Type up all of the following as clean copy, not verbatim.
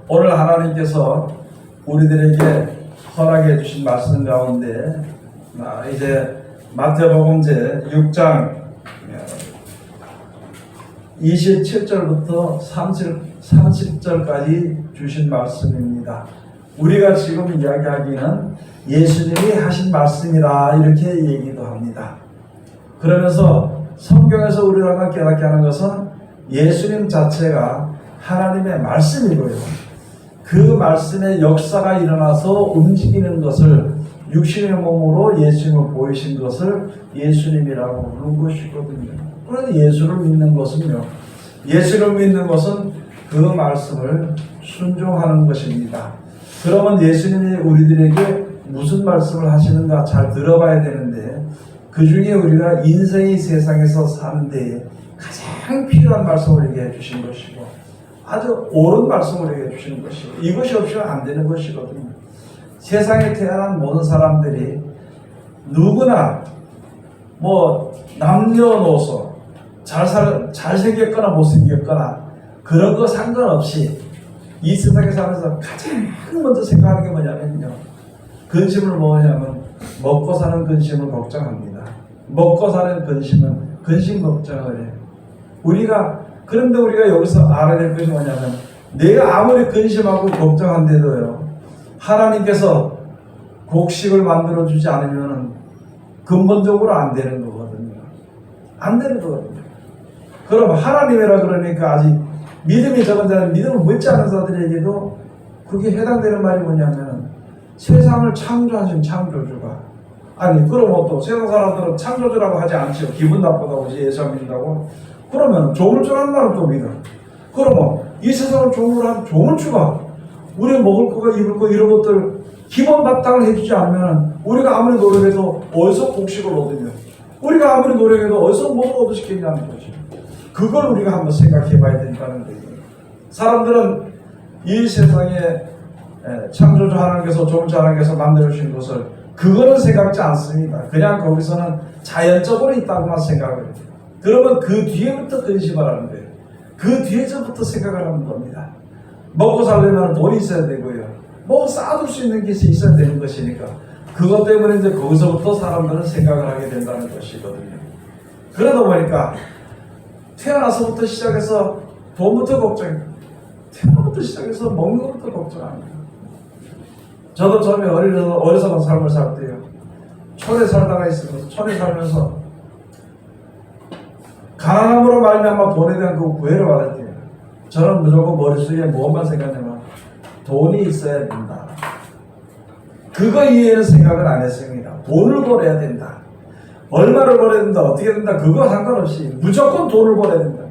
오늘 하나님께서 우리들에게 허락해 주신 말씀 가운데 이제 마태복음 제 6장 27절부터 30절까지 주신 말씀입니다. 우리가 지금 이야기하기는 예수님이 하신 말씀이라 이렇게 얘기도 합니다. 그러면서 성경에서 우리가 깨닫게 하는 것은 예수님 자체가 하나님의 말씀이고요. 그 말씀의 역사가 일어나서 움직이는 것을 육신의 몸으로 예수님을 보이신 것을 예수님이라고 부르는 것이거든요. 그런데 예수를 믿는 것은요. 예수를 믿는 것은 그 말씀을 순종하는 것입니다. 그러면 예수님이 우리들에게 무슨 말씀을 하시는가 잘 들어봐야 되는데 그 중에 우리가 인생의 세상에서 사는 데에 가장 필요한 말씀을 우리에게 해주신 것이고 아주 옳은 말씀을 우리에게 해주시는 것이고 이것이 없이는 안 되는 것이거든요. 세상에 태어난 모든 사람들이 누구나 남녀노소 잘생겼거나 못생겼거나 그런 거 상관없이 이 세상에 살면서 가장 먼저 생각하는 게 뭐냐면요. 근심을 뭐냐면 먹고 사는 근심을 걱정합니다. 먹고 사는 근심은 근심 걱정을 해요. 그런데 우리가 여기서 알아야 될 것이 뭐냐면 내가 아무리 근심하고 걱정한데도요. 하나님께서 곡식을 만들어주지 않으면 근본적으로 안 되는 거거든요. 안 되는 거거든요. 그럼 하나님이라 그러니까 아직 믿음이 적은 자는 믿음을 묻지 않은 자들에게도 그게 해당되는 말이 뭐냐면 세상을 창조하신 창조주가 그럼 또 세상 사람들은 창조주라고 하지 않죠. 기분 나쁘다고 예수 안 믿는다고. 그러면 좋을 줄 아는 말은 또 믿어. 그러면 이 세상을 종으로 한 좋은 주가 우리 먹을 거가 입을 거 이런 것들 기본 바탕을 해주지 않으면 우리가 아무리 노력해도 어디서 곡식을 얻으며 우리가 아무리 노력해도 어디서 뭘 얻으시겠냐는 거지. 그걸 우리가 한번 생각해 봐야 된다는 거예요. 사람들은 이 세상에 창조주 하나님께서 좋은 주 하나님께서 만들어주신 것을 그거는 생각지 않습니다. 그냥 거기서는 자연적으로 있다고만 생각을 해요. 그러면 그 뒤에부터 근심을 하는 거예요. 그 뒤에서부터 생각을 하는 겁니다. 먹고 살려면 돈이 있어야 되고요. 쌓아둘 수 있는 것이 있어야 되는 것이니까 그것 때문에 이제 거기서부터 사람들은 생각을 하게 된다는 것이거든요. 그러다 보니까 태어나서부터 시작해서 돈부터 걱정해요. 태어나부터 시작해서 먹는 것부터 걱정합니다. 저도 처음에 어려서 삶을 살 때요. 촌에 살다가 있으면서 촌에 살면서 가난함으로 말미암아 돈에 대한 그 구애를 받을 때요. 저는 무조건 머릿속에 무엇만 생각하냐면 돈이 있어야 된다. 그거 이외에는 생각을 안 했습니다. 돈을 벌어야 된다. 얼마를 벌어야 된다. 어떻게 된다. 그거 상관없이 무조건 돈을 벌어야 된다.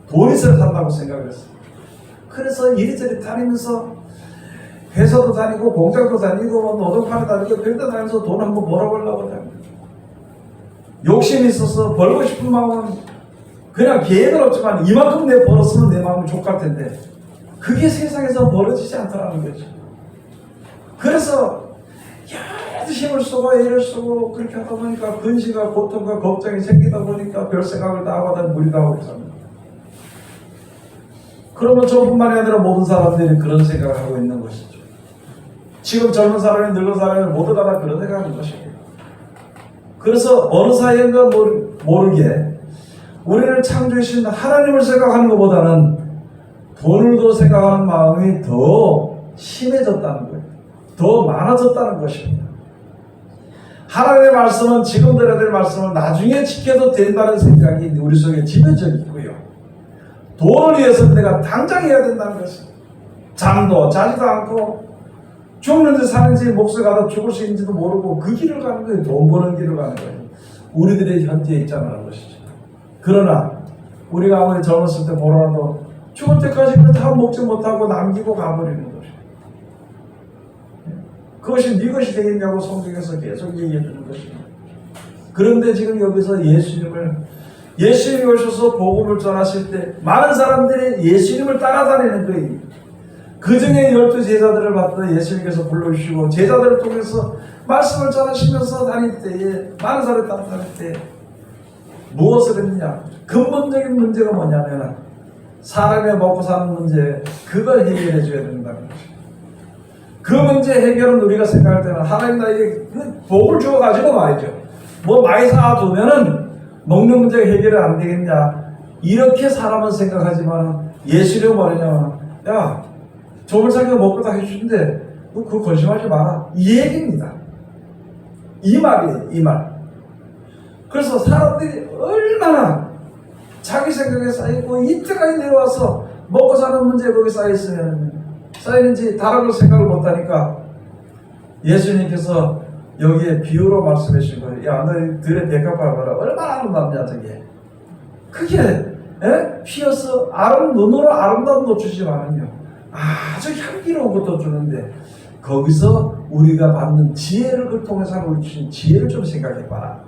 돈이 있어야 산다고 생각을 했어요. 그래서 이리저리 다니면서 회사도 다니고 공장도 다니고 노동판에 다니고 별데 다니면서 돈 한번 벌어보려고 합니다. 욕심이 있어서 벌고 싶은 마음은 그냥 계획은 없지만 이만큼 내 벌었으면 내 마음이 족할 텐데 그게 세상에서 벌어지지 않더라는 거죠. 그래서 여러 힘을 쓰고 애를 쓰고 그렇게 하다 보니까 근심과 고통과 걱정이 생기다 보니까 별 생각을 다 하고 무리다 하고 있습니다. 그러면 저뿐만이 아니라 모든 사람들이 그런 생각을 하고 있는 것이죠. 지금 젊은 사람이 늙은 사람이 모두가 다 그런 생각하는 것이에요. 그래서 어느 사이인가 모르게 우리를 창조하신 하나님을 생각하는 것보다는 돈을 더 생각하는 마음이 더 심해졌다는 거예요. 더 많아졌다는 것입니다. 하나님의 말씀은 지금 들어야 될 말씀을 나중에 지켜도 된다는 생각이 우리 속에 지배져 있고요. 돈을 위해서 내가 당장 해야 된다는 것입니다. 잠도 자지도 않고 죽는지 사는지 몫을 가다 죽을 수 있는지도 모르고 그 길을 가는 거예요. 돈 버는 길을 가는 거예요. 우리들의 현재에 있잖아는 것이죠. 그러나 우리가 아무리 젊었을 때 보라도 죽을 때까지 다 먹지 못하고 남기고 가버리는 것이에요. 그것이 네 것이 되겠냐고 성경에서 계속 얘기해 주는 것입니다. 그런데 지금 여기서 예수님이 오셔서 복음을 전하실 때 많은 사람들이 예수님을 따라다니는 거예요. 그 중에 12 제자들을 받다 예수님께서 불러주시고 제자들을 통해서 말씀을 전하시면서 다닐 때에 많은 사람을 따라다닐 때 무엇을 했느냐? 근본적인 문제가 뭐냐면 사람의 먹고 사는 문제, 그걸 해결해 줘야 된다는 거죠. 그 문제 해결은 우리가 생각할 때는 하나님 나에게 복을 주어가지고 말이죠. 뭐 많이 쌓아두면은 먹는 문제가 해결이 안 되겠냐. 이렇게 사람은 생각하지만 예수님은 뭐냐면, 야, 조물상기가 먹고 다 해주는데 너 그거 건심하지 마라. 이 얘기입니다. 이 말이에요, 이 말. 그래서 사람들이 얼마나 자기 생각에 쌓이고 이때까지 내려와서 먹고 사는 문제에 거기 쌓이는지 다른 걸 생각을 못하니까 예수님께서 여기에 비유로 말씀해 주신 거예요. 야, 너희들의 백합화를 봐라. 얼마나 아름답냐 저게. 그게 피어서 눈으로 아름다운 것 주지만은요, 아주 향기로운 것도 주는데 거기서 우리가 받는 지혜를 그 통해서 우리 주신 지혜를 좀 생각해봐라.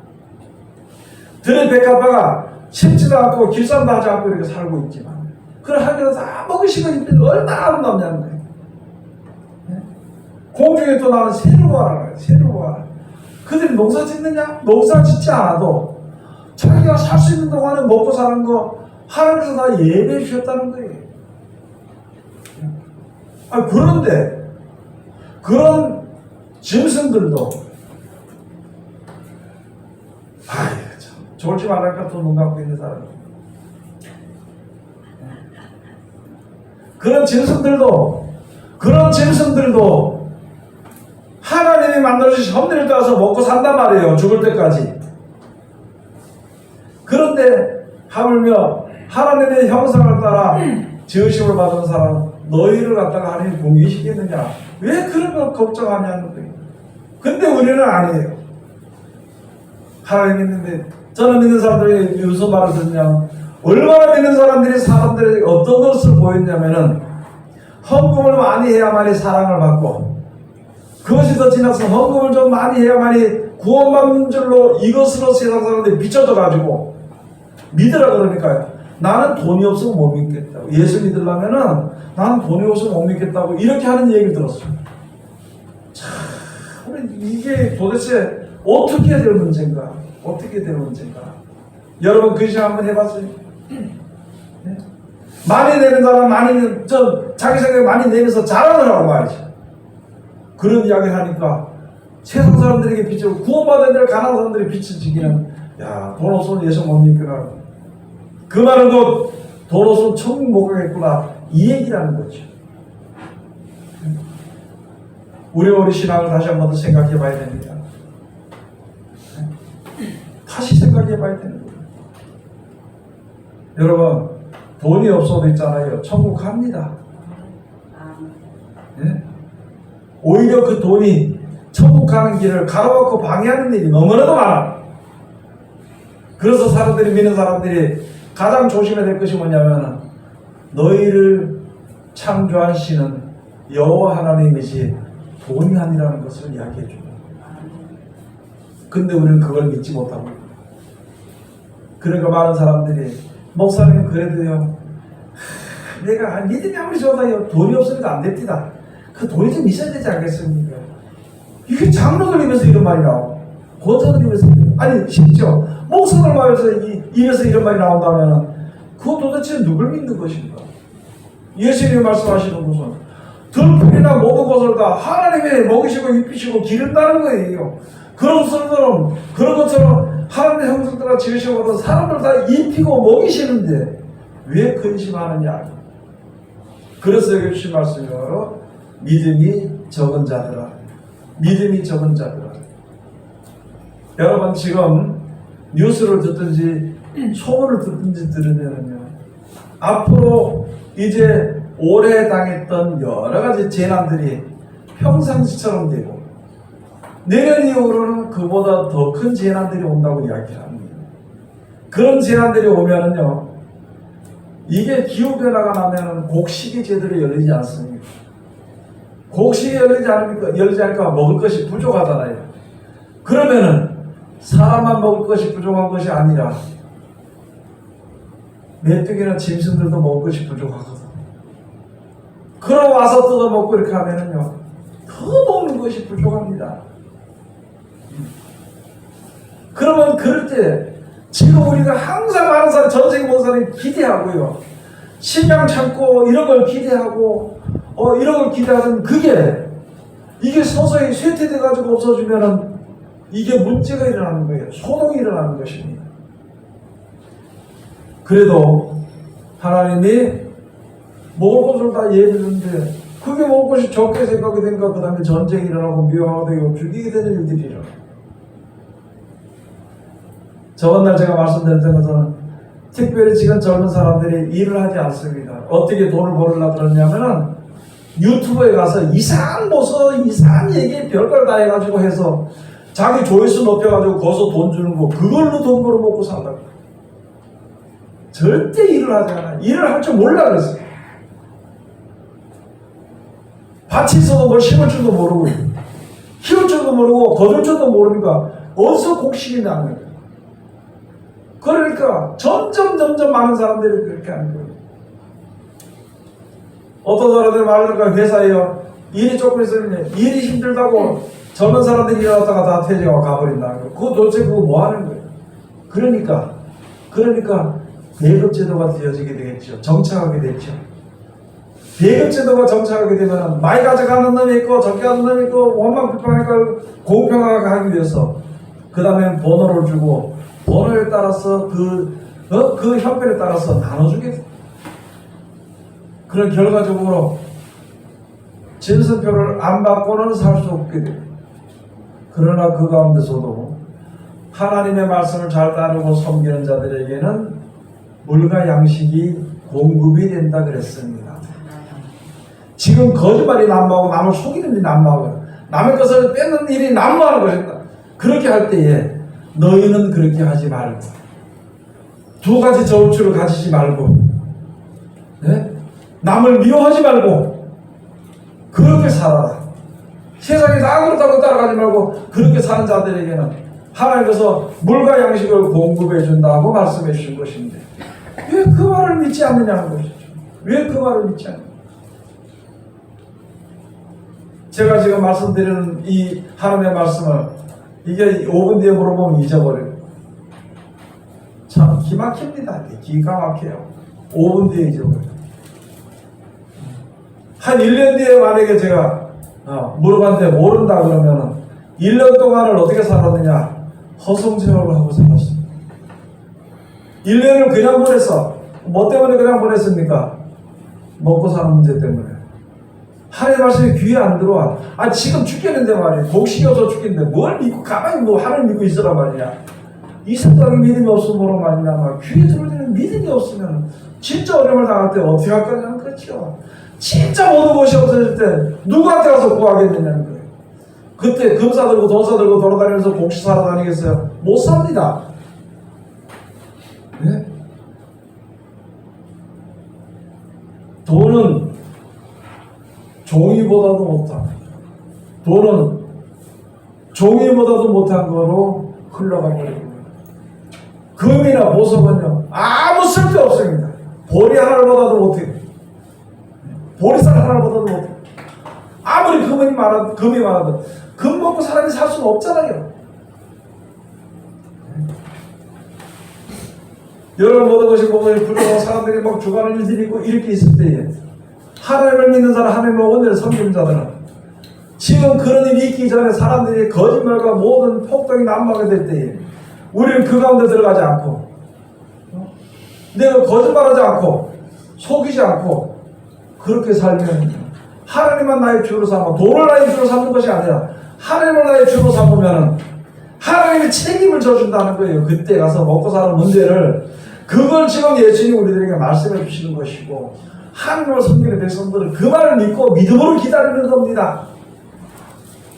들의 백합화가 심지도 않고 길쌈도 하지 않고 이렇게 살고 있지만 그걸 하기로 다 먹으시고 있는데 얼마나 아름답냐는 거예요. 공중에 또 나는 새를 보아라. 새를 보아라. 그들이 농사 짓느냐? 농사 짓지 않아도 자기가 살 수 있는 동안에 먹고 사는 거 하나님께서 다 예배해 주셨다는 거예요. 그런데 그런 짐승들도 참 좋을지 말할까 또 눈 감고 있는 사람이, 그런 짐승들도 하나님이 만들어주신 험리를 따라서 먹고 산단 말이에요. 죽을 때까지. 그런데 하물며 하나님의 형상을 따라 지으심을 받은 사람 너희를 갖다가 하나님이 공개시키느냐, 왜 그런 걸 걱정하냐는 거예요. 근데 우리는 아니에요. 하나님 믿는데, 저는 믿는 사람들이 무슨 말을 듣냐, 얼마나 믿는 사람들이 어떤 것을 보였냐면은 헌금을 많이 해야만이 사랑을 받고, 그것이 더 지나서 헌금을 좀 많이 해야만이 구원받는 줄로 이것으로 세상 사람들이 비춰져 가지고 믿으라 그러니까요. 나는 돈이 없으면 못 믿겠다고. 예수 믿으려면은 나는 돈이 없으면 못 믿겠다고 이렇게 하는 얘기를 들었어요. 참, 이게 도대체 어떻게 될 문제인가? 어떻게 될 문제인가? 여러분 그 시간 한번 해봤어요? 네? 많이 내는 사람 자기 생각에 많이 내면서 자랑을 하고 말이죠. 그런 이야기를 하니까 세상 사람들에게 빛을, 구원받은 데를 가난한 사람들이 빛을 지기는, 야, 돈 없으면 예수 못 믿구나. 그 말은 곧 돈 없으면 천국 못 가겠구나, 이 얘기라는 거죠. 우리 신앙을 다시 한 번 더 생각해 봐야 됩니다. 다시 생각해 봐야 되는 거예요. 여러분, 돈이 없어도 있잖아요. 천국 갑니다. 네? 오히려 그 돈이 천국 가는 길을 가로막고 방해하는 일이 너무나도 많아. 그래서 믿는 사람들이 가장 조심해야 될 것이 뭐냐면, 너희를 창조하시는 여호와 하나님이시 돈이 아니라는 것을 이야기해 줍니다. 근데 우리는 그걸 믿지 못하고, 그러니까 많은 사람들이, 목사님 그래도요, 내가 믿음이 아무리 좋아도 돈이 없으니까 안 됩니다. 그 돈이 좀 있어야 되지 않겠습니까? 이게 장로들 입에서 이런 말이 나오고, 권사들 입에서, 아니 심지어 목사들 말에서 입에서 이런 말이 나온다면 그거 도대체 누굴 믿는 것인가? 예수님이 말씀하시는 것은 들풀이나 모든 것을 다 하나님이 먹이시고 입히시고 기른다는 거예요. 그런 것처럼 하나님의 형상들과 지으시고 사람을 다 입히고 먹이시는데 왜 근심하느냐? 그래서 여기 주신 말씀이요, 믿음이 적은 자들아. 여러분 지금 뉴스를 듣든지 소문을 듣든지 들으면요, 앞으로 이제 올해 당했던 여러 가지 재난들이 평상시처럼 되고 내년 이후로는 그보다 더 큰 재난들이 온다고 이야기합니다. 그런 재난들이 오면은요, 이게 기후변화가 나면은 곡식이 제대로 열리지 않습니다. 곡식이 열리지 않으니까 먹을 것이 부족하잖아요. 그러면은 사람만 먹을 것이 부족한 것이 아니라 메뚜기나 짐승들도 먹을 것이 부족하거든. 그럼 와서 뜯어먹고 이렇게 하면은요, 더 먹는 것이 부족합니다. 그러면 그럴 때 지금 우리가 항상 많은 사람, 전 세계 모든 사람이 기대하고요, 식량 창고 이런 걸 기대하고 이런 걸 기대하던 이게 서서히 쇠퇴돼 가지고 없어지면은 이게 문제가 일어나는 거예요. 소동이 일어나는 것입니다. 그래도 하나님이 먹을 것을 다 예비했는데 그게 먹을 것이 적게 생각이 되니까 그 다음에 전쟁이 일어나고 미화가 되고 죽이게 되는 일들이 일어나요. 저번날 제가 말씀드렸던 것은 특별히 지금 젊은 사람들이 일을 하지 않습니다. 어떻게 돈을 벌으려고 그러냐면은 유튜브에 가서 이상한 모습, 이상한 얘기 별걸 다 해가지고 해서 자기 조회수 높여가지고 거기서 돈 주는 거 그걸로 돈 벌어먹고 산다고. 절대 일을 하지 않아요. 일을 할 줄 몰라 그랬어요. 밭이 있어도 뭘 심을 줄도 모르고 키울 줄도 모르고 거둘 줄도 모르니까 어디서 곡식이 나는 거예요. 그러니까 점점 많은 사람들이 그렇게 하는 거예요. 어떤 사람들 말하니까 회사에요. 일이 조금 있으면 일이 힘들다고 젊은 사람들이 일어났다가 다 퇴직하고 가버린다는 거예요. 그거 도대체 그거 뭐 하는 거예요? 그러니까 배급제도가 되어지게 되겠죠. 정착하게 되죠. 배급제도가 정착하게 되면 많이 가져가는 놈이 있고 적게 가는 놈이 있고 원망불평하니까 공평하게 하기 위해서 그 다음에 번호를 주고 번호에 따라서 그 형편에 따라서 나눠주게 돼. 그런 결과적으로 진선표를 안 받고는 살 수 없게 돼. 그러나 그 가운데서도 하나님의 말씀을 잘 따르고 섬기는 자들에게는 물과 양식이 공급이 된다 그랬습니다. 지금 거짓말이 난무하고 남을 속이는 일이 난무하고 남의 것을 뺏는 일이 난무하는 것이다. 그렇게 할 때에 너희는 그렇게 하지 말고 두 가지 저울추를 가지지 말고 남을 미워하지 말고 그렇게 살아라. 세상이 다 그렇다고 따라가지 말고 그렇게 사는 자들에게는 하나님께서 물과 양식을 공급해 준다고 말씀해 주신 것인데 왜 그 말을 믿지 않느냐는 것이죠. 왜 그 말을 믿지 않느냐. 제가 지금 말씀드리는 이 하나님의 말씀을 이게 5분 뒤에 물어보면 잊어버려요. 참 기막힙니다. 기가 막혀요. 5분 뒤에 잊어버려요. 한 1년 뒤에 만약에 제가 물어봤는데 모른다 그러면은 1년 동안을 어떻게 살았느냐? 허송세월을 하고 살았습니다. 1년을 그냥 보냈어. 뭐 때문에 그냥 보냈습니까? 먹고 사는 문제 때문에. 하나님 말씀이 귀에 안 들어와. 지금 죽겠는데 말이야. 곡식이 없어 죽겠는데 뭘 믿고 가만히 하나님 믿고 있으라 말이야. 이 생각에 믿음이 없으면 뭐로 말이냐. 귀에 들어오는 믿음이 없으면 진짜 어려움을 당할 때 어떻게 할 거냐는 그렇죠. 진짜 모든 것이 없어질 때 누구한테 가서 구하겠느냐는 거예요. 그때 금사 들고 돈사 들고 돌아다니면서 곡식 사러 다니겠어요? 못 삽니다. 네? 돈은 종이보다도 못한, 돈은 종이보다도 못한 거로 흘러가 버리고, 금이나 보석은요 아무 쓸데 없습니다. 보리 하나보다도 못해요. 보리쌀 하나보다도 못해요. 아무리 금이 많아도 금 먹고 사람이 살 수는 없잖아요. 여러 모든 것이 몸을 불러서 사람들이 막 주관을 일들이고 이렇게 있을 때에 하나님을 믿는 사람, 하나님을 온전히 섬기는 자들은 지금 그런 일이 있기 전에 사람들이 거짓말과 모든 폭동이 난무하게 될 때에 우리는 그 가운데 들어가지 않고 내가 거짓말하지 않고 속이지 않고 그렇게 살면 하나님만 나의 주로 삼아 돈을 나의 주로 삼는 것이 아니라 하나님을 나의 주로 삼으면 하나님이 책임을 져준다는 거예요. 그때 가서 먹고 사는 문제를 그걸 지금 예수님이 우리들에게 말씀해 주시는 것이고 하나님을 섬기는 백성들은 그 말을 믿고 믿음으로 기다리는 겁니다.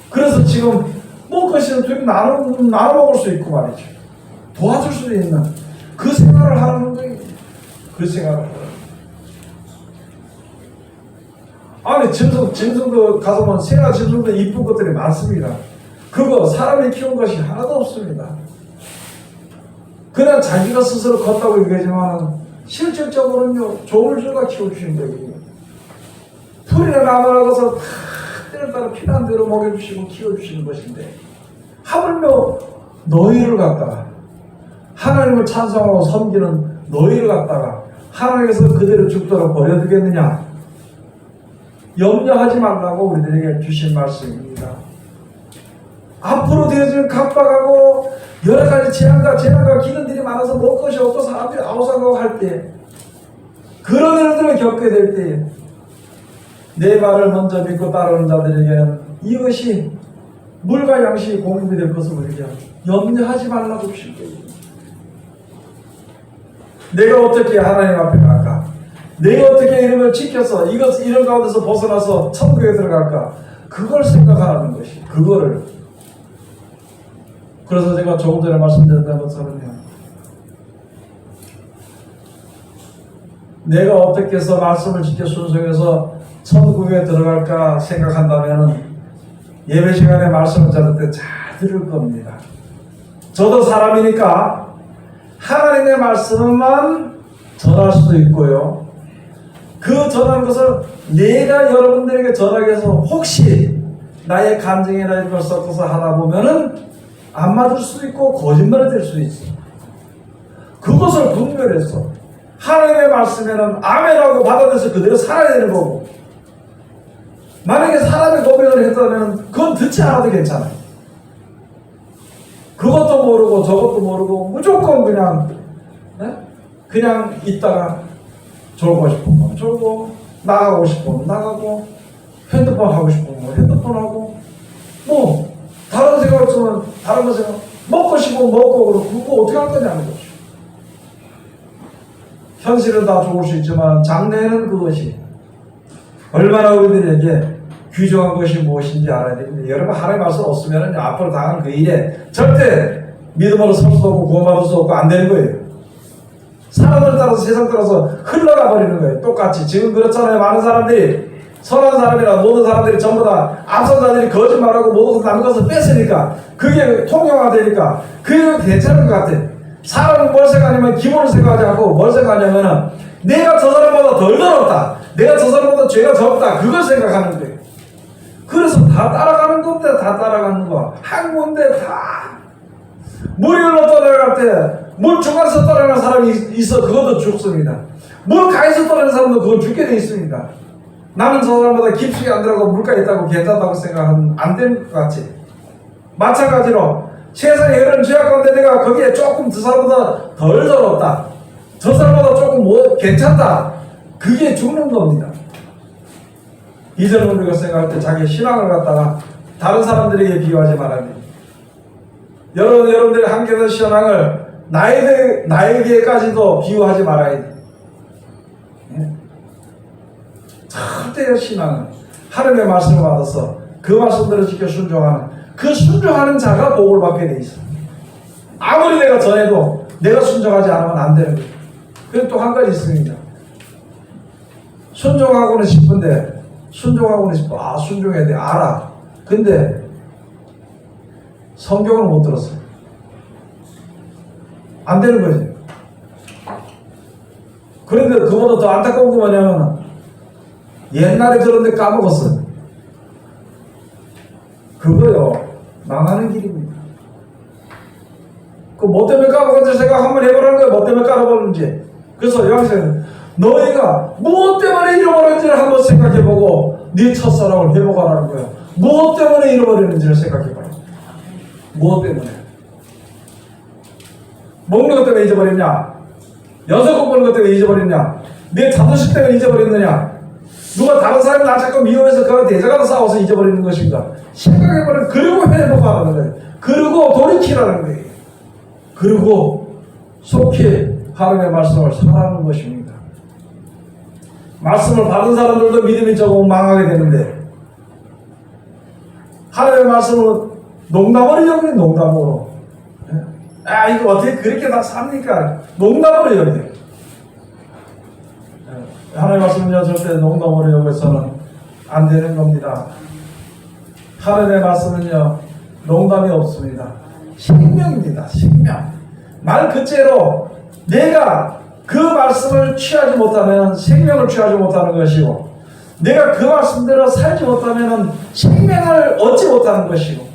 그래서 지금 먹을 것이는 둘이 나눠 먹을 수 있고 말이죠. 도와줄 수 있는 그 생활을 하는 거예요. 그 생활을 하는 거예요. 아니 짐승도 가서 보면 새나 짐승도 이쁜 것들이 많습니다. 그거 사람이 키운 것이 하나도 없습니다. 그냥 자기가 스스로 컸다고 얘기하지만 실질적으로는요 조물주가 키워주신 거예요. 풀이나 나무를 가서 다 때를 따라 필요한 대로 먹여주시고 키워주시는 것인데 하물며 너희를 갖다가 하나님을 찬송하고 섬기는 너희를 갖다가 하나님께서 그대로 죽도록 버려두겠느냐? 염려하지 말라고 우리들에게 주신 말씀입니다. 앞으로 되어질 각박하고 여러 가지 재난과 기근들이 많아서 먹을 것이 없고 사람들이 아우성하고 할 때, 그런 일들을 겪게 될 때, 내 말을 먼저 믿고 따르는 자들에게는 이것이 물과 양식이 공급이 될 것을 우리가 염려하지 말라고 주신 거예요. 내가 어떻게 하나님 앞에 갈까? 내가 어떻게 이름을 지켜서 이런 가운데서 벗어나서 천국에 들어갈까? 그걸 생각하는 것이, 그거를. 그래서 제가 조금 전에 말씀드렸던 것처럼요, 내가 어떻게 해서 말씀을 지켜 순종해서 천국에 들어갈까 생각한다면 예배 시간에 말씀을 들을 때 잘 들을 겁니다. 저도 사람이니까 하나님의 말씀만 전할 수도 있고요, 그 전하는 것을 내가 여러분들에게 전하기 위해서 혹시 나의 감정이나 이런 걸 섞어서 하다 보면은 안 맞을 수도 있고 거짓말이 될 수도 있어. 그것을 분별해서 하나님의 말씀에는 아멘하고 받아들여서 그대로 살아야 되는 거고, 만약에 사람의 고백을 했다면 그건 듣지 않아도 괜찮아요. 그것도 모르고 저것도 모르고 무조건 그냥 있다가 졸고 싶으면 졸고, 나가고 싶으면 나가고, 핸드폰 하고 싶으면 핸드폰 하고, 뭐 다른 생각 없으면 다른 거 생각, 먹고 싶으면 먹고, 그러고 그거 어떻게 할 거냐는 거죠. 현실은 다 좋을 수 있지만 장래에는 그것이 얼마나 우리들에게 귀중한 것이 무엇인지 알아야 됩니다. 여러분, 하나님의 말씀 없으면 앞으로 당한 그 일에 절대 믿음으로 설 수도 없고 구원받을 수 없고 안 되는 거예요. 사람들 따라서, 세상 따라서 흘러가 버리는 거예요. 똑같이 지금 그렇잖아요. 많은 사람들이, 선한 사람이나 모든 사람들이 전부 다 앞선 자들이 거짓말하고 모든 남의 것을 뺐으니까 그게 통용화되니까 그게 괜찮은 것 같아. 사람은 뭘 생각하냐면 기본을 생각하지 않고 뭘 생각하냐면은 내가 저 사람보다 덜 더럽다, 내가 저 사람보다 죄가 적다, 그걸 생각하는 거예요. 그래서 다 따라가는 건데, 다 따라가는 거야. 한 군데 다. 물 위로 떠내려갈 때, 물 중간에서 떠내려가는 사람이 있어, 그것도 죽습니다. 물 가에서 떠내는 사람도 그건 죽게 돼 있습니다. 나는 저 사람보다 깊숙이 안 들어가고 물가에 있다고 괜찮다고 생각하면 안 되는 것 같지. 마찬가지로 세상에 이런 죄악 가운데 내가 거기에 조금 저 사람보다 덜 더럽다, 저 사람보다 조금 괜찮다, 그게 죽는 겁니다. 이전에 우리가 생각할 때 자기 신앙을 갖다가 다른 사람들에게 비유하지 말아야 돼요. 여러분들의 함께하는 신앙을 나에게까지도 비유하지 말아야 돼요. 절대 신앙은 하나님의 말씀을 받아서 그 말씀대로 지켜 순종하는, 그 순종하는 자가 복을 받게 돼 있어. 아무리 내가 전해도 내가 순종하지 않으면 안 되는 거예요. 그리고 또 한 가지 있습니다. 순종하고는 싶은데, 순종해야 돼, 알아. 근데 성경을 못 들었어. 안 되는 거지. 그런데 그보다 더 안타까운 게 뭐냐면 옛날에 그런데 까먹었어. 그거요, 망하는 길입니다. 그 뭐 때문에 까먹었는지 생각 한번 해보라는 거예요. 뭐 때문에 까먹었는지. 그래서 여기서는 너희가 무엇 때문에 잃어버렸는지를 한번 생각해보고 네 첫사랑을 회복하라는 거예요. 무엇 때문에 잃어버렸는지를 생각해봐요. 무엇 때문에? 먹는 것 때문에 잊어버렸냐? 연속곡 보는 것 때문에 잊어버렸냐? 내 자존심 때문에 잊어버렸느냐? 누가 다른 사람이 나 자꾸 미워해서 그와 대적하다 싸워서 잊어버리는 것인가? 생각해보면, 그리고 회복하라는 거예요. 그리고 돌이키라는 거예요. 그리고 속히 하나님의 말씀을 살아가는 것입니다. 말씀을 받은 사람들도 믿음이 조금 망하게 되는데, 하나님의 말씀을 농담으로 여기는 농담으로. 아, 이거 어떻게 그렇게 다 삽니까? 농담으로 여기요. 하나님의 말씀은요, 절대 농담으로 여기서는 안 되는 겁니다. 하나님의 말씀은요, 농담이 없습니다. 생명입니다. 생명. 말 그대로 내가 그 말씀을 취하지 못하면 생명을 취하지 못하는 것이고, 내가 그 말씀대로 살지 못하면 생명을 얻지 못하는 것이고,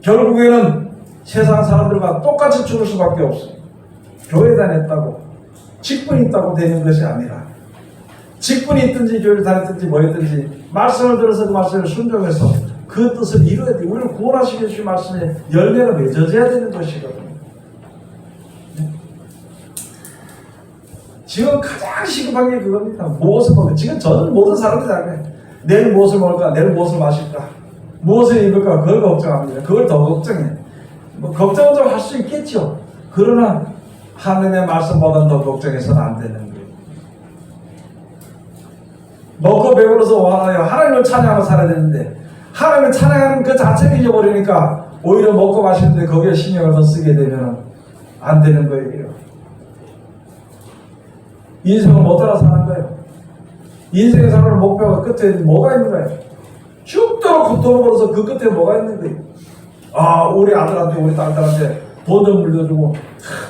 결국에는 세상 사람들과 똑같이 죽을 수밖에 없어요. 교회 다녔다고, 직분이 있다고 되는 것이 아니라 직분이 있든지 교회를 다녔든지 뭐였든지 말씀을 들어서 그 말씀을 순종해서 그 뜻을 이루어야 돼. 우리를 구원하시기 위해 주신 말씀에 열매가 맺어져야 되는 것이거든요. 지금 가장 시급한 게 그겁니다. 무엇을 먹을까? 지금 저는 모든 사람들이 다 그래요. 내일 무엇을 먹을까? 내일 무엇을 마실까? 무엇을 입을까? 그걸 걱정합니다. 그걸 더 걱정해. 뭐 걱정은 좀 할 수 있겠죠. 그러나 하나님의 말씀보다는 더 걱정해서는 안 되는 거예요. 먹고 배불러서 하나님을 찬양하고 살아야 되는데 하나님을 찬양하는 그 자체를 잊어버리니까 오히려 먹고 마시는데 거기에 신경을 더 쓰게 되면 안 되는 거예요. 인생을 못 따라 사는 거예요. 인생의 사는 목표가 끝에 뭐가 있는 거예요? 죽도록 돈을 벌어서 그 끝에 뭐가 있는 거예요? 아, 우리 아들한테 우리 딸들한테 돈을 물려주고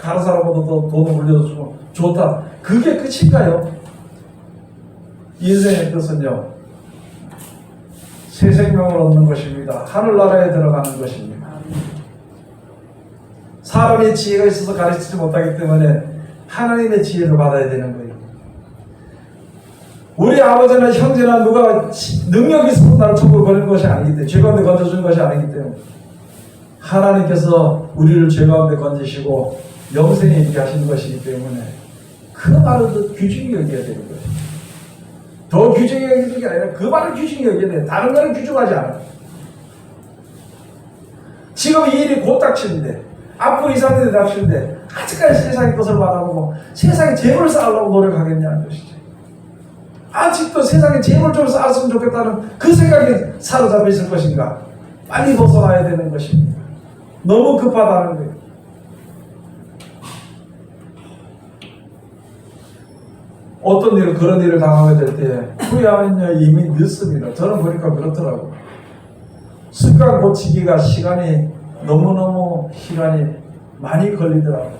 다른 사람보다 더 돈을 물려주고 좋다. 그게 끝인가요? 인생의 뜻은요, 새 생명을 얻는 것입니다. 하늘나라에 들어가는 것입니다. 사람의 지혜가 있어서 가르치지 못하기 때문에 하나님의 지혜를 받아야 되는 거예요. 우리 아버지나 형제나 누가 능력이 있어서 나를 천국을 보낸 것이 아니기 때문에, 죄 가운데 건져준 것이 아니기 때문에 하나님께서 우리를 죄 가운데 건지시고 영생에 있게 하신 것이기 때문에 그 말을 더 귀중히 여겨야 되는 거예요. 더 귀중히 여기는 게 아니라 그 말을 귀중히 여겨야 돼요. 다른 거는 귀중하지 않아요. 지금 이 일이 곧 닥치는데, 앞으로 2, 3년에 닥치는데 아직까지 세상의 것을 바라보고 세상에 재물을 쌓으려고 노력하겠냐는 것이죠. 아직도 세상에 재물 좀 쌓았으면 좋겠다는 그 생각에 사로잡혀 있을 것인가? 빨리 벗어나야 되는 것입니다. 너무 급하다는 거예요. 어떤 일을, 그런 일을 당하게 될 때 후회하면요 이미 늦습니다. 저는 보니까 그렇더라고요. 습관 고치기가 시간이 너무너무 시간이 많이 걸리더라고요.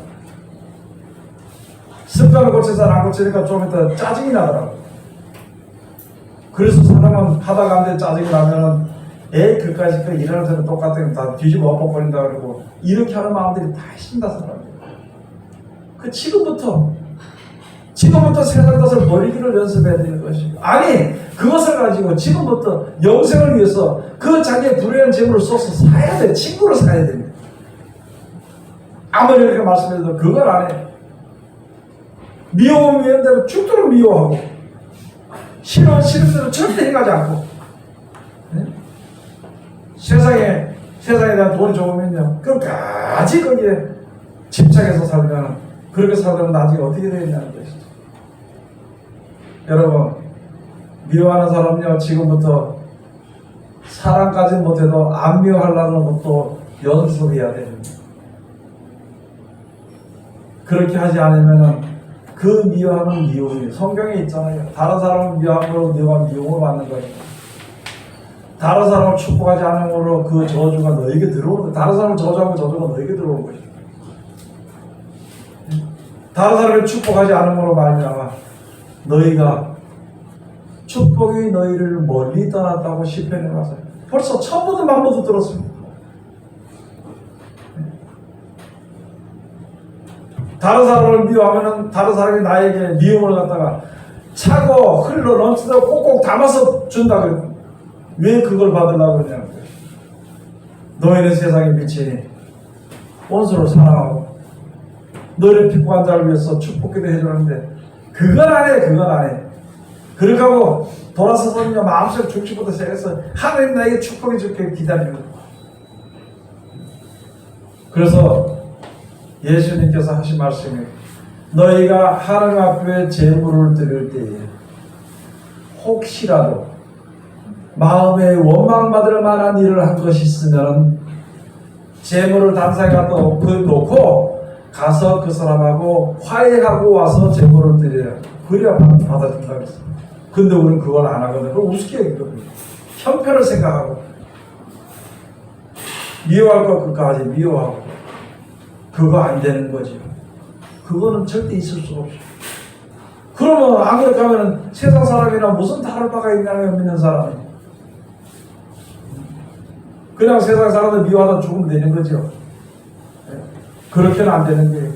습관을 고쳐서 안 고치니까 좀 이따 짜증이 나더라고요. 그래서 사람은 하다가 안 돼 짜증이 나면은 그까짓 거 일하는 사람 똑같은 다 뒤집어 엎어버린다 그러고 이렇게 하는 마음들이 다 있습니다. 사람들. 그 지금부터 세상 것을 버리기를 연습해야 되는 것이고, 아니 그것을 가지고 지금부터 영생을 위해서 그 자기의 불의한 재물을 쏟아서 사야 돼. 친구를 사야 됩니다. 아무리 이렇게 말씀해도 그걸 안 해. 미워하면 미운 대로 죽도록 미워하고 싫은 대로 절대 행하지 않고, 네? 세상에 대한 돈이 좋으면요 끝까지 거기에 집착해서 살면, 그렇게 살면 나중에 어떻게 되느냐는 것이죠. 여러분, 미워하는 사람은요 지금부터 사랑까지는 못해도 안 미워하려는 것도 연습해야 됩니다. 그렇게 하지 않으면 그 미워하는 미움이 성경에 있잖아요. 다른 사람을 미워함으로 너가 미움을 받는 거예요. 다른 사람을 축복하지 않음으로 그 저주가 너에게 들어오는, 다른 사람을 저주하면 저주가 너에게 들어오는 거예요. 다른 사람을 축복하지 않음으로 말미암아 너희가 축복이 너희를 멀리 떠났다고 시편에 가서 벌써 천부도 만부도 들었습니다. 다른 사람을 미워하면 다른 사람이 나에게 미움을 갖다가 차고 흘러 넘치도록 꼭꼭 담아서 준다 그랬거든요. 왜 그걸 받으려고 그러냐는 거예요. 너희는 세상의 빛이니 원수를 사랑하고 너희를 핍박한 자를 위해서 축복기도 해주는데 그건 안 해. 그렇게 하고 돌아서서는요 마음속 중심부터 시작해서 하나님 나에게 축복해 줄게 기다리는 거예요. 그래서 예수님께서 하신 말씀이, 너희가 하나님 앞에 제물을 드릴 때에 혹시라도 마음에 원망받을 만한 일을 한 것이 있으면 제물을 단상에 갖다 놓고 가서 그 사람하고 화해하고 와서 제물을 드려야, 그래야 받아준다 그랬어요. 근데 우리는 그걸 안 하거든요. 그걸 우습게 여기거든요. 형편을 생각하고 미워할 것 끝까지 미워하고, 그거 안 되는 거죠. 그거는 절대 있을 수가 없어요. 그러면 안 그렇게 하면 세상 사람이랑 무슨 다를 바가 있냐고 믿는 사람이 그냥 세상 사람들 미워하다 죽으면 되는 거죠. 그렇게는 안 되는 거예요.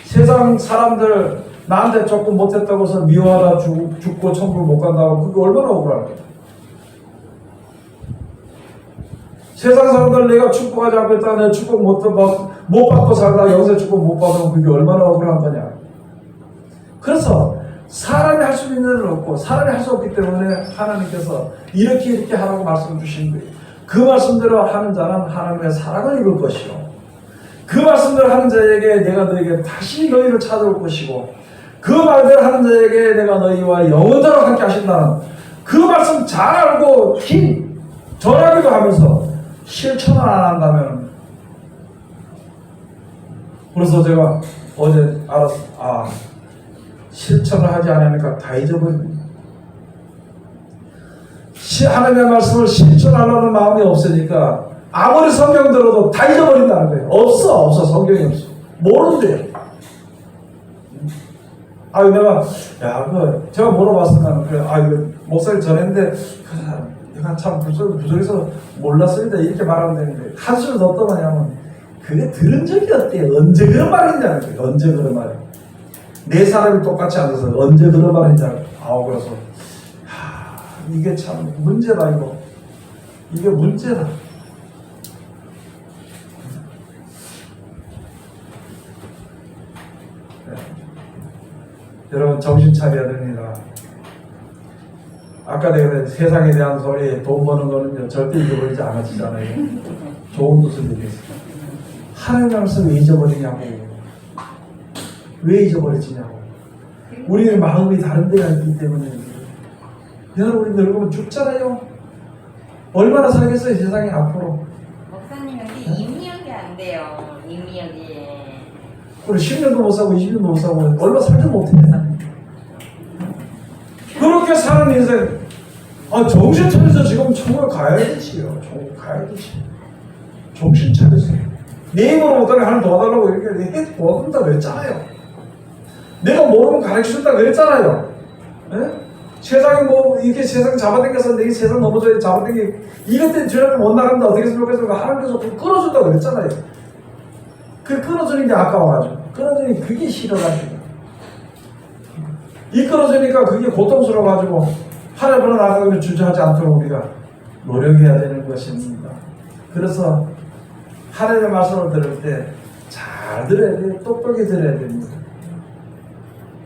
세상 사람들 나한테 조금 못했다고 해서 미워하다 죽고 천국을 못 간다고 그게 얼마나 억울할까. 세상 사람들 내가 축복하지 않고 있다, 내가 축복 못 받고 살다 영생 축복 못 받으면 그게 얼마나 억울한 거냐. 그래서 사람이 할 수 있는 일은 없고 사람이 할 수 없기 때문에 하나님께서 이렇게 하라고 말씀 주신 거예요. 그 말씀대로 하는 자는 하나님의 사랑을 입을 것이요, 그 말씀대로 하는 자에게 내가 너에게 다시 너희를 찾아올 것이고, 그 말대로 하는 자에게 내가 너희와 영원토록 함께 하신다는 그 말씀 잘 알고 전하기도 하면서 실천을 안 한다면, 그래서 제가 어제 알았어. 실천을 하지 않으니까 다 잊어버립니다. 하나님의 말씀을 실천하려는 마음이 없으니까 아무리 성경 들어도 다 잊어버린다는 거예요. 없어 성경이 없어. 모른대. 제가 물어봤으면 이거 목사님 전했는데 내가 참 부족해서 몰랐습니다 이렇게 말하면 되는데, 한술 더 떠나냐면 그게 들은 적이 없대. 언제 그런 말을 했냐는 거예요. 언제 그런 말을. 네 사람이 똑같이 앉아서 언제 그런 말을 했냐고. 그래서 이게 참 문제다. 이게 문제다. 여러분 정신 차려야 됩니다. 아까 내가 세상에 대한 소리, 돈 버는 거는 절대 잊어버리지 않아지잖아요. 좋은 뜻을 얘기했어요. 하나님의 말씀을 왜 잊어버리냐고. 왜 잊어버리지냐고. 우리의 마음이 다른 데가 있기 때문에. 여러분 우리 늙으면 죽잖아요. 얼마나 살겠어요 세상에 앞으로. 목사님 여기 임력이 안 돼요. 임력이. 우리 10년도 못 사고 20년도 못 사고 얼마 살지 못해. 그렇게 사는 인생, 정신 차려서 지금 천국에 가야 되지요. 천국 가야 되지. 정신 차려서. 내 힘으로 못하게 하나님 도와달라고 이렇게 도와준다 그랬잖아요. 내가 모르면 가르쳐준다 그랬잖아요. 네? 세상에 이렇게 세상 잡아당겨서 내 세상 넘어져야 잡아당겨. 이것 때문에 주님이 못 나간다. 어떻게 했으면 좋겠습니까? 하나님께서 끊어준다 그랬잖아요. 그 끊어주는 게 아까워가지고. 끊어주는 게 그게 싫어가지고. 이 끊어주니까 그게 고통스러워가지고 하나님으로 나가기를 주저하지 않도록 우리가 노력해야 되는 것입니다. 그래서 하나님의 말씀을 들을 때 잘 들어야 돼요. 똑똑히 들어야 됩니다.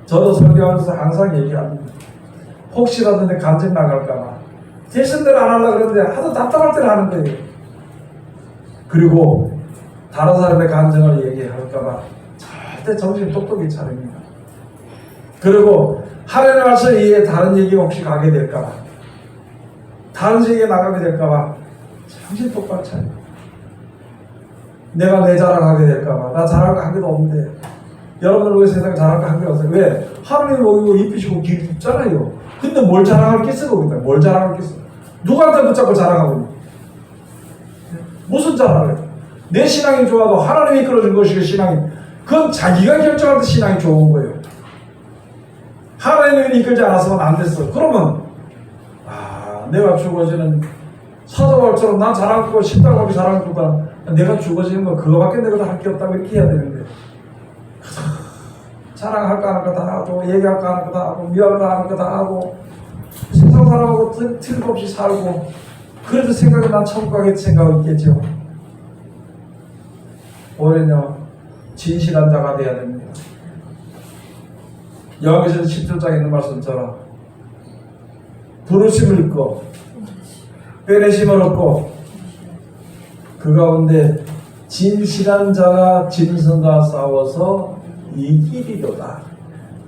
저도 설교하면서 항상 얘기합니다. 혹시라도 내 간증 나갈까봐 대신대로 안 하려고 그러는데 하도 답답할 때는 하는 거예요. 그리고 다른 사람의 간증을 얘기할까봐 절대 정신 똑똑히 차립니다. 그리고 하나님의 말씀 이외에 다른 얘기가 혹시 가게 될까봐, 다른 얘기가 나가게 될까봐 정신 똑바로 차립니다. 내가 내 자랑하게 될까봐. 나 자랑할 거 한 개도 없는데 여러분들 왜 세상에 자랑할 거 한 개도 없어요? 왜? 하나님이 먹이고 입히시고 깊잖아요. 근데 뭘 자랑할 게 있어? 거기다 뭘 자랑할 게 있어? 누구한테 붙잡고 자랑하고 있는? 무슨 자랑을 해? 내 신앙이 좋아도 하나님이 이끌어준 것이고 신앙이, 그건 자기가 결정할 때 신앙이 좋은 거예요. 하나님이 이끌지 않았으면 안 됐어. 그러면 내가 죽어지는 사도바울처럼 난 자랑하고 십자가하고 자랑할 거다. 내가 죽어지는 거 그거밖에 내가 할 게 없다고 이렇게 해야 되는데, 자랑할 거 하는 거 다 하고 얘기할 거 하는 거 다 하고 미워할 거 하는 거 다 하고 세상 사람하고 틀림없이 살고, 그래도 생각은 난 천국 가겠지 생각은 있겠죠. 오히려 진실한 자가 되어야 됩니다. 여기서 17장에 있는 말씀처럼 부르심을 입고 빼내심을 얻고 그 가운데 진실한 자가 짐승과 싸워서 이기리로다.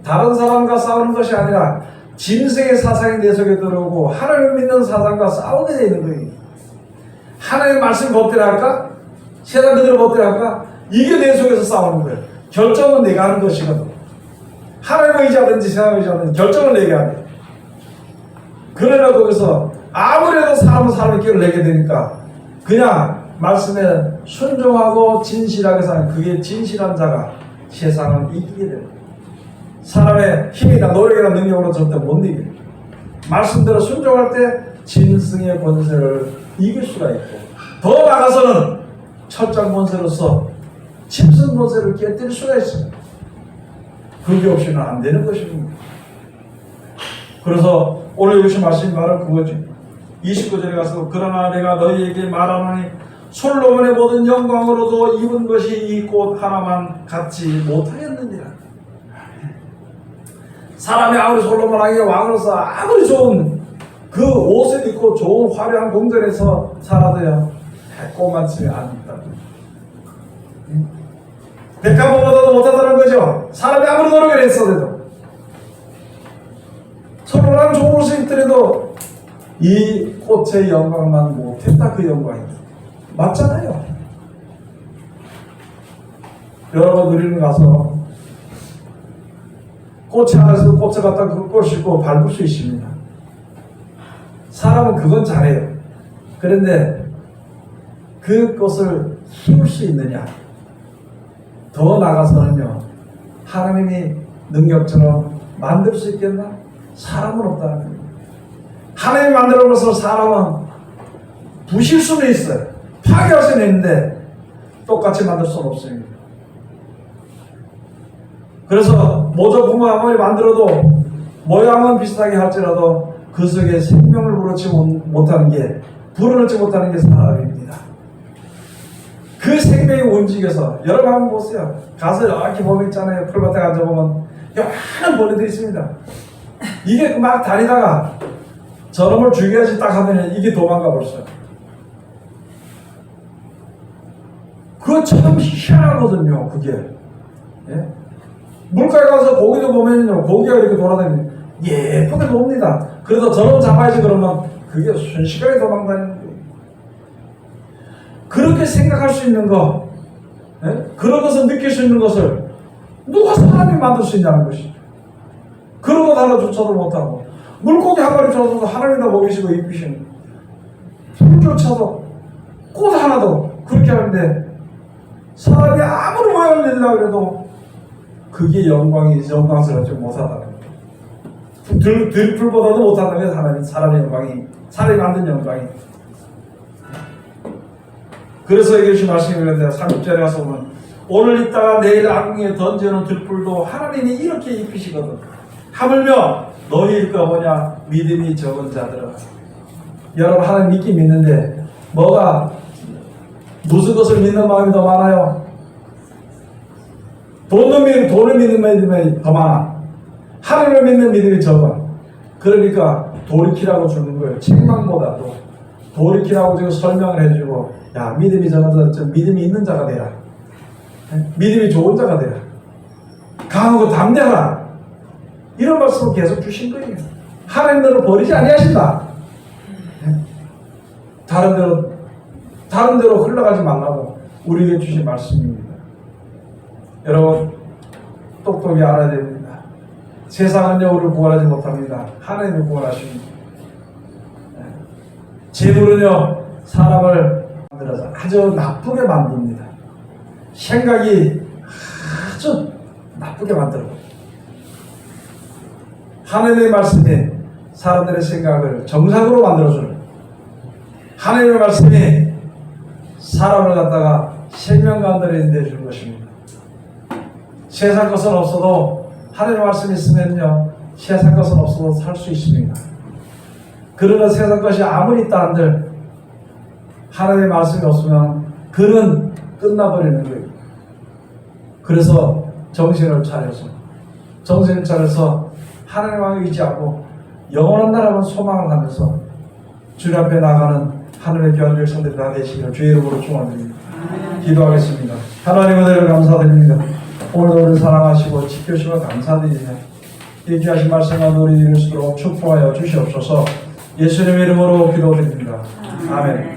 다른 사람과 싸우는 것이 아니라 짐승의 사상이 내 속에 들어오고 하나님을 믿는 사상과 싸우게 되는 거예요. 하나님의 말씀 법대로 할까? 세상 그대로 법대로 할까? 이게 내 속에서 싸우는 거예요. 결정은 내가 하는 것이거든. 하나님을 의지하든지 세상을 의지하든지 결정을 내게 하네. 그러나 거기서 아무래도 사람은 사람의 길을 내게 되니까 그냥 말씀에 순종하고 진실하게 사는, 그게 진실한 자가 세상을 이기게 됩니다. 사람의 힘이나 노력이나 능력으로 절대 못 이겨요. 말씀대로 순종할 때 짐승의 권세를 이길 수가 있고, 더 나아가서는 철장 권세로서 짐승 권세를 깨뜨릴 수가 있습니다. 그게 없이는 안 되는 것입니다. 그래서 오늘 여기서 말씀이 바로 그거죠. 29절에 가서 그러나 내가 너희에게 말하노니 솔로몬의 모든 영광으로도 입은 것이 이 꽃 하나만 갖지 못하였느니라. 사람이 아무리 솔로몬 왕의 왕으로서 아무리 좋은 그 옷을 입고 좋은 화려한 궁전에서 살아도요 꽃만치 않다. 백합보다도 못하다는 거죠. 사람이 아무리 노력을 했어도 솔로몬은 좋은 옷을 입더라도 이 꽃의 영광만 못했다. 그 영광이 맞잖아요. 여러분 우리는 가서 꽃이 하나에서 꽃을 갖다 그 꽃을 싣고 밟을 수 있습니다. 사람은 그건 잘해요. 그런데 그 꽃을 키울 수 있느냐? 더 나가서는요, 하나님이 능력처럼 만들 수 있겠나? 사람은 없다는 거예요. 하나님이 만들어서 사람은 부실 수는 있어요. 파괴할 수는 있는데 똑같이 만들 수는 없습니다. 그래서 모조품을 아무리 만들어도 모양은 비슷하게 할지라도 그 속에 생명을 불어넣지 못하는 게 사람입니다. 그 생명이 움직여서 여러분 한번 보세요. 가서 이렇게 보면 있잖아요. 풀밭에 앉아보면 많은 벌레들이 있습니다. 이게 막 다니다가 저놈을 죽여야지 딱 하면 이게 도망가 버렸어요. 그거 참 희한하거든요. 그게 예? 물가에 가서 고기도 보면요, 고기가 이렇게 돌아다니는 예쁘게 놉니다. 그래도 저놈 잡아야지 그러면 그게 순식간에 도망다니는 거예요. 그렇게 생각할 수 있는 거, 예? 그런 것을 느낄 수 있는 것을 누가 사람이 만들 수 있냐는 것이죠. 그런 것 하나조차도 못하고 물고기 한 마리 줘서도 하나님이나 먹이시고 입히시는 풀조차도 꽃 하나도 그렇게 하는데 사람이 아무리 모양을 내려고 해도 그게 영광스럽지 못하다는 거예요. 들풀보다도 못하다는 게 사람의 영광이, 사람이 만든 영광이. 그래서 이것이 말씀이 그런데 30절에 가서 보면 오늘 있다가 내일 악궁에 던져놓은 들풀도 하나님이 이렇게 입히시거든. 하물며 너희일까 보냐 믿음이 적은 자들아. 여러분 하나님 믿긴 믿는데 무슨 것을 믿는 마음이 더 많아요? 돈을 믿는 믿음이 더 많아. 하나님을 믿는 믿음이 적어. 그러니까 돌이키라고 주는 거예요. 책망보다도 돌이키라고 지금 설명을 해주고, 야 믿음이 적어서 믿음이 있는 자가 되라. 믿음이 좋은 자가 되라. 강하고 담대하라. 이런 말씀을 계속 주신 거예요. 하나님 너를 버리지 아니하신다. 다른 데로 흘러가지 말라고 우리에게 주신 말씀입니다. 여러분 똑똑히 알아야 됩니다. 세상은요 우리를 구원하지 못합니다. 하나님이 구원하십니다. 재물은요 사람을 만들어서 아주 나쁘게 만듭니다. 생각이 아주 나쁘게 만들어요. 하나님의 말씀이 사람들의 생각을 정상으로 만들어주는, 하나님의 말씀이 사람을 갖다가 생명 가운데 내 주는 것입니다. 세상 것은 없어도 하나님의 말씀이 있으면요 세상 것은 없어도 살 수 있습니다. 그러나 세상 것이 아무리 있다 한들 하나님의 말씀이 없으면 그는 끝나버리는 거예요. 그래서 정신을 차려서 하나님을 의지하고 영원한 나라만 소망을 하면서 주님 앞에 나가는 하나님의 귀한 백성들이 다 되시기를 주의 이름으로 축원드립니다. 기도하겠습니다. 하나님 은혜를 감사드립니다. 오늘도 우리를 사랑하시고 지켜주시고 감사드리며 이 귀하신 말씀과 우리 이룰 수 있도록 축복하여 주시옵소서. 예수님의 이름으로 기도드립니다. 아멘.